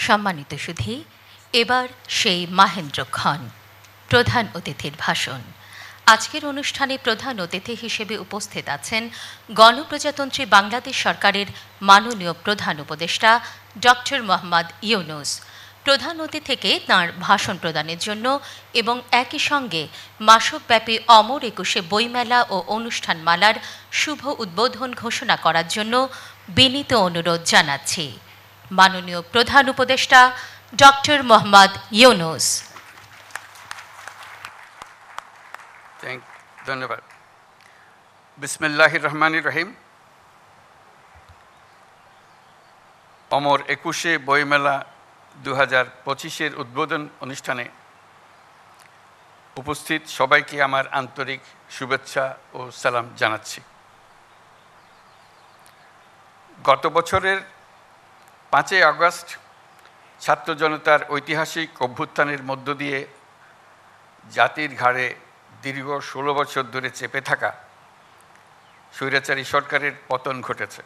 সম্মানিত সুধী, এবার সেই মাহেন্দ্রক্ষণ প্রধান অতিথির ভাষণ। আজকের অনুষ্ঠানে প্রধান অতিথি হিসেবে উপস্থিত আছেন গণপ্রজাতন্ত্রী বাংলাদেশ সরকারের মাননীয় প্রধান উপদেষ্টা ডক্টর মোহাম্মদ ইউনূস। প্রধান অতিথিকে তাঁর ভাষণ প্রদানের জন্য এবং একই সঙ্গে মাসব্যাপী অমর একুশে বইমেলা ও অনুষ্ঠানমালার শুভ উদ্বোধন ঘোষণা করার জন্য বিনীত অনুরোধ জানাচ্ছি। মাননীয় প্রধান উপদেষ্টা ডক্টর মোহাম্মদ ইউনূস। ধন্যবাদ। বিসমিল্লাহির রহমানির রহিম। অমর একুশে বইমেলা 2025-এর উদ্বোধন অনুষ্ঠানে উপস্থিত সবাইকে আমার আন্তরিক শুভেচ্ছা ও সালাম জানাচ্ছি। গত বছরের 5 আগস্ট ছাত্র জনতার ঐতিহাসিক অভ্যুত্থানের মধ্য দিয়ে জাতির ঘাড়ে দীর্ঘ 16 বছর ধরে চেপে থাকা স্বৈরাচারী সরকারের পতন ঘটেছে।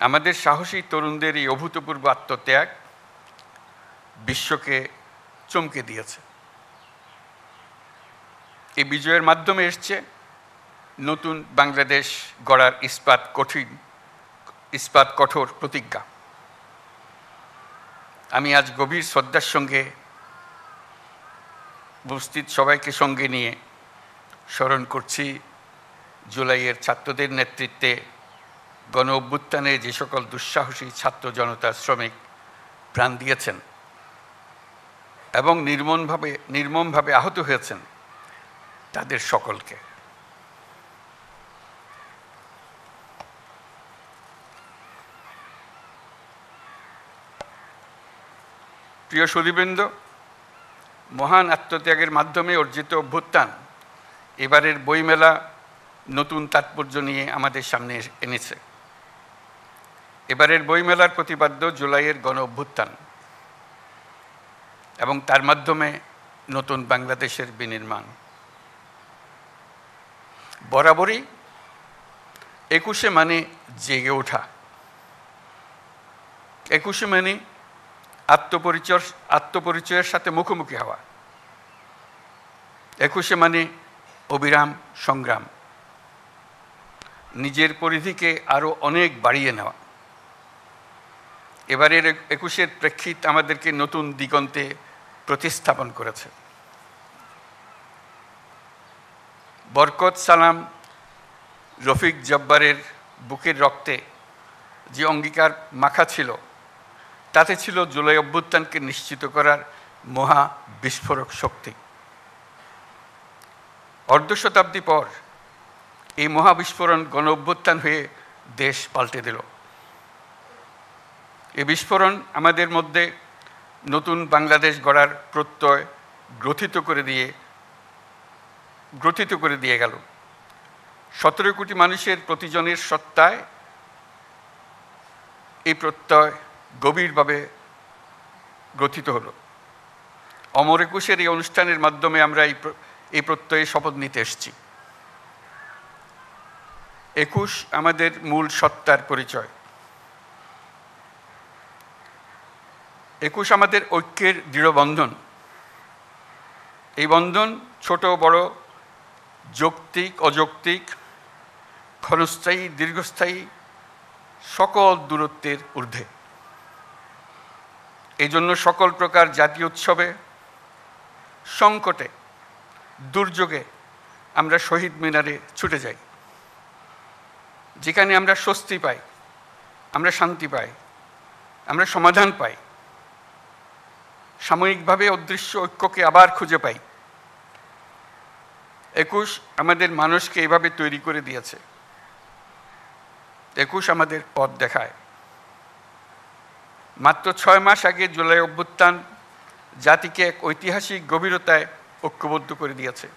আমাদের সাহসী তরুণদের এই অভূতপূর্ব আত্মত্যাগ বিশ্বকে চমকে দিয়েছে। এই বিজয়ের মাধ্যমে এসছে নতুন বাংলাদেশ গড়ার ইস্পাত কঠোর প্রতিজ্ঞা। আমি আজ গভীর শ্রদ্ধার সঙ্গে উপস্থিত সবাইকে সঙ্গে নিয়ে স্মরণ করছি জুলাইয়ের ছাত্রদের নেতৃত্বে গণ অভ্যুত্থানে যে সকল দুঃসাহসী ছাত্র জনতা শ্রমিক প্রাণ দিয়েছেন এবং নির্মমভাবে আহত হয়েছেন তাদের সকলকে। প্রিয় সুধীবৃন্দ, মহান আত্মত্যাগের মাধ্যমে অর্জিত অভ্যুত্থান এবারের বইমেলা নতুন তাৎপর্য নিয়ে আমাদের সামনে এনেছে। এবারের বইমেলার প্রতিপাদ্য জুলাইয়ের গণ অভ্যুত্থান এবং তার মাধ্যমে নতুন বাংলাদেশের বিনির্মাণ। বরাবরই 21শে মানে জেগে ওঠা, 21শে মানে আত্মপরিচয়ের সাথে মুখোমুখি হওয়া, 21শে মানে অবিরাম সংগ্রাম, নিজের পরিধিকে আরও অনেক বাড়িয়ে নেওয়া। এবারের 21শের প্রেক্ষিত আমাদেরকে নতুন দিগন্তে প্রতিস্থাপন করেছে। বরকত সালাম রফিক জব্বারের বুকের রক্তে যে অঙ্গীকার মাখা ছিল তাতে ছিল জুলাই অভ্যুত্থানকে নিশ্চিত করার মহা বিস্ফোরক শক্তি। অর্ধশতাব্দী পর এই মহাবিস্ফোরণ গণ অভ্যুত্থান হয়ে দেশ পাল্টে দিল। এই বিস্ফোরণ আমাদের মধ্যে নতুন বাংলাদেশ গড়ার প্রত্যয় গ্রথিত করে দিয়ে গেল। 17 কোটি মানুষের প্রতিজনের সত্তায় এই প্রত্যয় গভীরভাবে গ্রথিত হলো। অমর একুশের এই অনুষ্ঠানের মাধ্যমে আমরা এই প্রত্যয়ে শপথ নিতে এসেছি। 21 আমাদের মূল সত্তার পরিচয়। 21 আমাদের ঐক্যের দৃঢ় বন্ধন। এই বন্ধন ছোট বড়, যৌক্তিক অযৌক্তিক, ক্ষণস্থায়ী দীর্ঘস্থায়ী সকল দূরত্বের ঊর্ধ্বে। এই জন্য সকল প্রকার জাতীয় উৎসবে, সংকটে, দুর্যোগে আমরা শহীদ মিনারে ছুটে যাই। যেখানে আমরা স্বস্তি পাই, আমরা শান্তি পাই, আমরা সমাধান পাই, সাময়িকভাবে অদৃশ্য ঐক্যকে আবার খুঁজে পাই। 21 আমাদের মানুষকে এভাবে তৈরি করে দিয়েছে। 21 আমাদের পথ দেখায়। মাত্র 6 মাস আগে জুলাই অভ্যুত্থান জাতিকে এক ঐতিহাসিক গভীরতায় ঐক্যবদ্ধ করে দিয়েছে,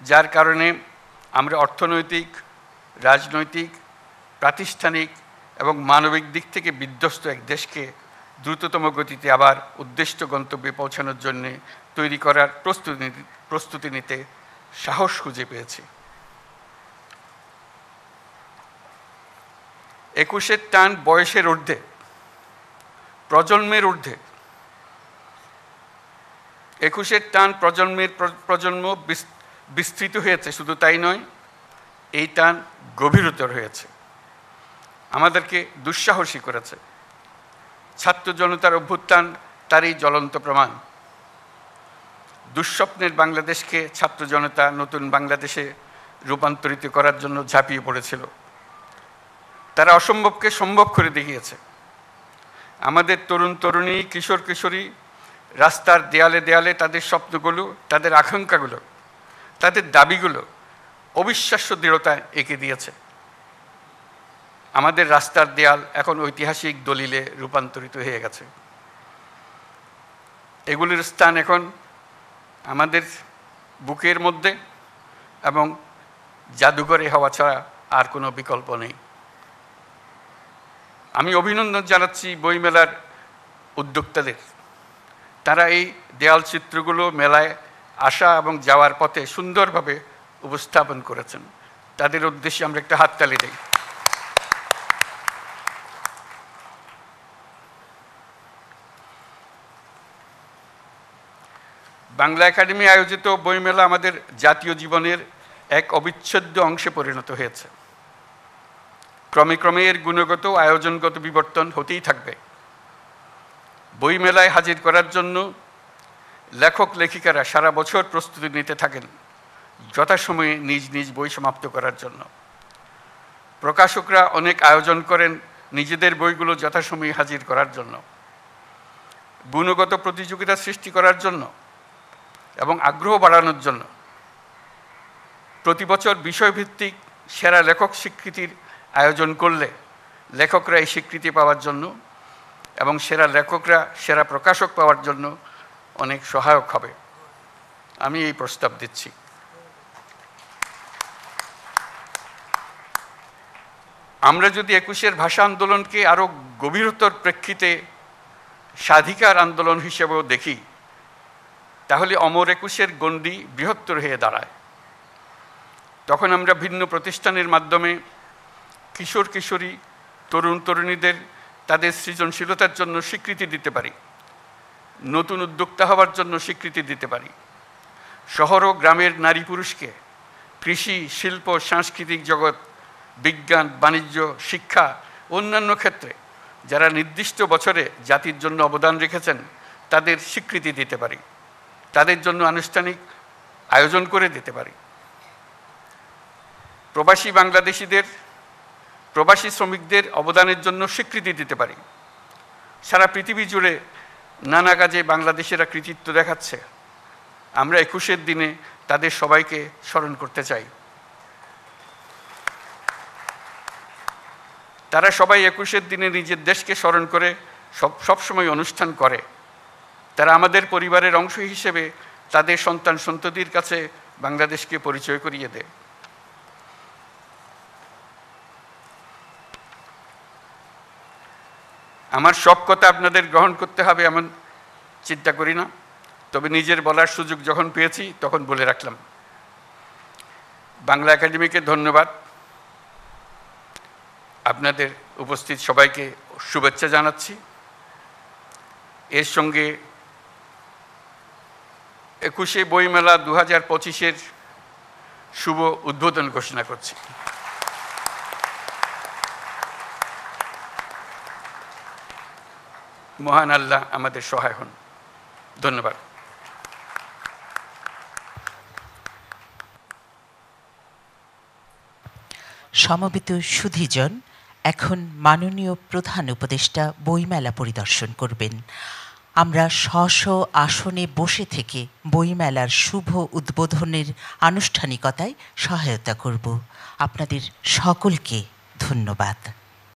যার কারণে আমরা অর্থনৈতিক, রাজনৈতিক, প্রাতিষ্ঠানিক এবং মানবিক দিক থেকে বিধ্বস্ত এক দেশকে দ্রুততম গতিতে আবার উদ্দিষ্ট গন্তব্যে পৌঁছানোর জন্য তৈরি করার প্রস্তুতি নিতে সাহস খুঁজে পেয়েছি। 21-এর টান বয়সের ঊর্ধ্বে। প্রজন্মের ঊর্ধ্বে। 21-এর টান প্রজন্মের প্রজন্ম বিস্তৃত হয়েছে, শুধু তাই নয়, এই টান গভীরতর হয়েছে, আমাদেরকে দুঃসাহসী করেছে। ছাত্র জনতার অভ্যুত্থান তারই জ্বলন্ত প্রমাণ। দুঃস্বপ্নের বাংলাদেশকে ছাত্র জনতা নতুন বাংলাদেশে রূপান্তরিত করার জন্য ঝাঁপিয়ে পড়েছিল। তারা অসম্ভবকে সম্ভব করে দেখিয়েছে। আমাদের তরুণ তরুণী, কিশোর কিশোরী রাস্তার দেয়ালে দেয়ালে তাদের স্বপ্নগুলো, তাদের আকাঙ্ক্ষাগুলো, তাদের দাবিগুলো অবিশ্বাস্য দৃঢ়তা এঁকে দিয়েছে। আমাদের রাস্তার দেয়াল এখন ঐতিহাসিক দলিলে রূপান্তরিত হয়ে গেছে। এগুলির স্থান এখন আমাদের বুকের মধ্যে এবং জাদুঘরে হওয়া ছাড়া আর কোনো বিকল্প নেই। আমি অভিনন্দন জানাচ্ছি বইমেলার উদ্যোক্তাদের। তারা এই দেয়াল চিত্রগুলো মেলায় আসা এবং যাওয়ার পথে সুন্দরভাবে উপস্থাপন করেছেন। তাদের উদ্দেশ্যে আমরা একটা হাততালি দিই। বাংলা একাডেমি আয়োজিত বইমেলা আমাদের জাতীয় জীবনের এক অবিচ্ছেদ্য অংশে পরিণত হয়েছে। ক্রমে ক্রমে এর গুণগত আয়োজনগত বিবর্তন হতেই থাকবে। বইমেলায় হাজির করার জন্য লেখক লেখিকারা সারা বছর প্রস্তুতি নিতে থাকেন যথাসময়ে নিজ নিজ বই সমাপ্ত করার জন্য। প্রকাশকরা অনেক আয়োজন করেন নিজেদের বইগুলো যথাসময়ে হাজির করার জন্য, গুণগত প্রতিযোগিতা সৃষ্টি করার জন্য এবং আগ্রহ বাড়ানোর জন্য। প্রতি বছর বিষয়ভিত্তিক সেরা লেখক স্বীকৃতির আয়োজন করলে লেখকরা এই স্বীকৃতি পাওয়ার জন্য এবং সেরা লেখকরা সেরা প্রকাশক পাওয়ার জন্য অনেক সহায়ক হবে। আমি এই প্রস্তাব দিচ্ছি। আমরা যদি 21-এর ভাষা আন্দোলনকে আরও গভীরতর প্রেক্ষিতে স্বাধিকার আন্দোলন হিসেবেও দেখি, তাহলে অমর 21-এর গণ্ডি বৃহত্তর হয়ে দাঁড়ায়। তখন আমরা ভিন্ন প্রতিষ্ঠানের মাধ্যমে কিশোর কিশোরী, তরুণ তরুণীদের তাদের সৃজনশীলতার জন্য স্বীকৃতি দিতে পারি, নতুন উদ্যোক্তা হওয়ার জন্য স্বীকৃতি দিতে পারি। শহর ও গ্রামের নারী পুরুষকে কৃষি, শিল্প, সাংস্কৃতিক জগৎ, বিজ্ঞান, বাণিজ্য, শিক্ষা, অন্যান্য ক্ষেত্রে যারা নির্দিষ্ট বছরে জাতির জন্য অবদান রেখেছেন তাদের স্বীকৃতি দিতে পারি, তাদের জন্য আনুষ্ঠানিক আয়োজন করে দিতে পারি। প্রবাসী বাংলাদেশিদের, প্রবাসী শ্রমিকদের অবদানের জন্য স্বীকৃতি দিতে পারি। সারা পৃথিবী জুড়ে নানা কাজে বাংলাদেশিরা কৃতিত্ব দেখাচ্ছে। আমরা 21-এর দিনে তাদের সবাইকে স্মরণ করতে চাই। তারা সবাই 21-এর দিনে নিজের দেশকে স্মরণ করে সবসময় অনুষ্ঠান করে। তারা আমাদের পরিবারের অংশ হিসেবে তাদের সন্তান সন্ততির কাছে বাংলাদেশকে পরিচয় করিয়ে দেয়। আমার সব কথা আপনাদের গ্রহণ করতে হবে এমন চিন্তা করি না, তবে নিজের বলার সুযোগ যখন পেয়েছি তখন বলে রাখলাম। বাংলা একাডেমিকে ধন্যবাদ। আপনাদের উপস্থিত সবাইকে শুভেচ্ছা জানাচ্ছি। এর সঙ্গে 21শে বইমেলা 2025-এর শুভ উদ্বোধন ঘোষণা করছি। মহান আল্লাহ আমাদের সহায় হন। ধন্যবাদ। সমবেত সুধীজন, এখন মাননীয় প্রধান উপদেষ্টা বইমেলা পরিদর্শন করবেন। আমরা স্ব আসনে বসে থেকে বইমেলার শুভ উদ্বোধনের আনুষ্ঠানিকতায় সহায়তা করব। আপনাদের সকলকে ধন্যবাদ।